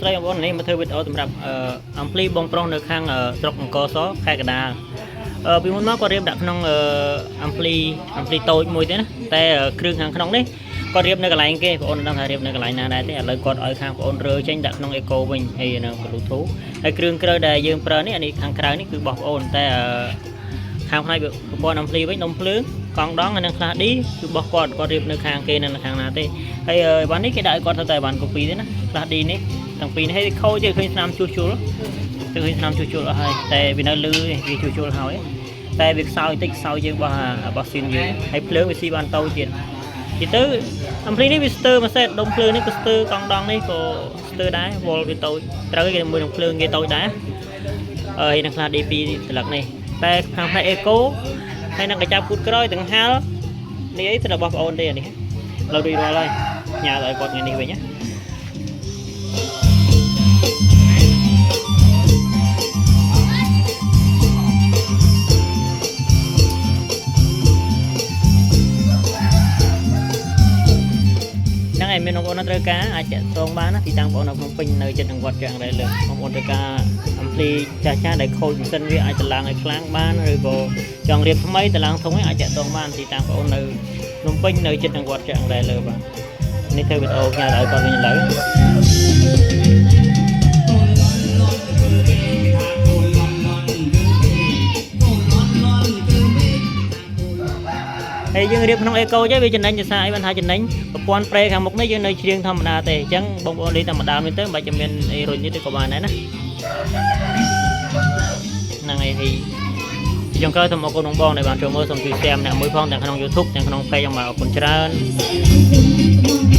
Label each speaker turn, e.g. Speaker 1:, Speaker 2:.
Speaker 1: ស្រីបងប្អូននេះមកធ្វើវីដេអូសម្រាប់អំភ្លីបងប្រុសនៅខាងស្រុកអង្គរសខេត្តកណ្ដាលពីមុនមកគាត់រៀបដាក់ក្នុងអំភ្លីតូចមួយទេណាតែគ្រឿងខាងក្នុងនេះគាត់រៀបនៅកន្លែងគេបងប្អូនដឹងថារៀបនៅកន្លែងណាដែរទេឥឡូវគាត់ឲ្យខាងបងប្អូនរើចេញដាក់ក្នុងអេកូវិញហើយនៅ Bluetooth ហើយគ្រឿងក្រៅដែលយើងប្រើនេះអានេះខាងក្រៅនេះគឺរបស់បងប្អូនតែខាងផ្នែកប្រព័ន្ធអំភ្លីវិញដុំភ្លើងកង់ដងនិងខ្លះឌីគឺរបស់គាត់រៀបនៅខាងគេនៅខាងណាទេហើយបាននេះគេដាក់ឲ្យគាត់ទៅតែបានកូពីទេណាខ្លះឌីនេះទាំងពីរនេះឲ្យខូចទៅឃើញស្នាមជួសជុលទៅឃើញស្នាមជួសជុលអស់ហើយតែវានៅលឺវាជួសជុលហើយតែវាខ្សោយបន្តិចខ្សោយយើងរបស់ស៊ីនយើងហើយភ្លើងវាស៊ីបានតូចទៀតទៅអំភ្លីនេះវាស្ទើមួយសេតដុំភ្លើងនេះក៏ស្ទើកង់ដងនេះក៏ស្ទើដែរវល់វាតូចត្រូវគេមួយនឹងភ្លើងគេតូចដែរហើយនឹងខ្លះឌី2ស្លឹកនេះតែខាងផ្នែកអេកូហើយនឹងកញ្ចប់គូតក្រោយទាំងហាលនេះអីទៅរបស់បងអូនទេអានេះលើរួចរាល់ហើយញ៉ាឲ្យគាត់ថ្ងៃនេះវិញណាហើយមានបងប្អូនត្រូវការអាចចាក់ទងបានណាទីតាំងបងប្អូននៅភ្នំពេញនៅជិតនឹងវត្តយ៉ាងរែលើបងប្អូនត្រូវការអំភ្លីចាស់ដែលខូចម៉ាស៊ីនវាអាចតម្លើងឲ្យខ្លាំងបានឬក៏ចង់រៀបថ្មីតម្លើងធំអាចចាក់ទងបានទីតាំងបងប្អូននៅភ្នំពេញនៅជិតនឹងវត្តយ៉ាងរែលើបាទនេះធ្វើវីដេអូញ៉ាឲ្យគាត់វិញឥឡូវហើយយើងរៀបក្នុងអេកូចេះវាចំណេញភាសាអីបានថាចំណេញប្រព័ន្ធប្រេខាងមុខនេះយើងនៅច្រៀងធម្មតាទេអញ្ចឹងបងប្អូនលេងធម្មតាមែនទៅមិនបាច់ចាំមានអីរុញទេក៏បានដែរណាហ្នឹងហើយយើងក្រោយសូមអរគុណបងដែលបានចូលមើលសូមជួយ share ម្នាក់មួយផងទាំងក្នុង YouTube ទាំងក្នុង Page យ៉ាងមកអរគុណច្រើន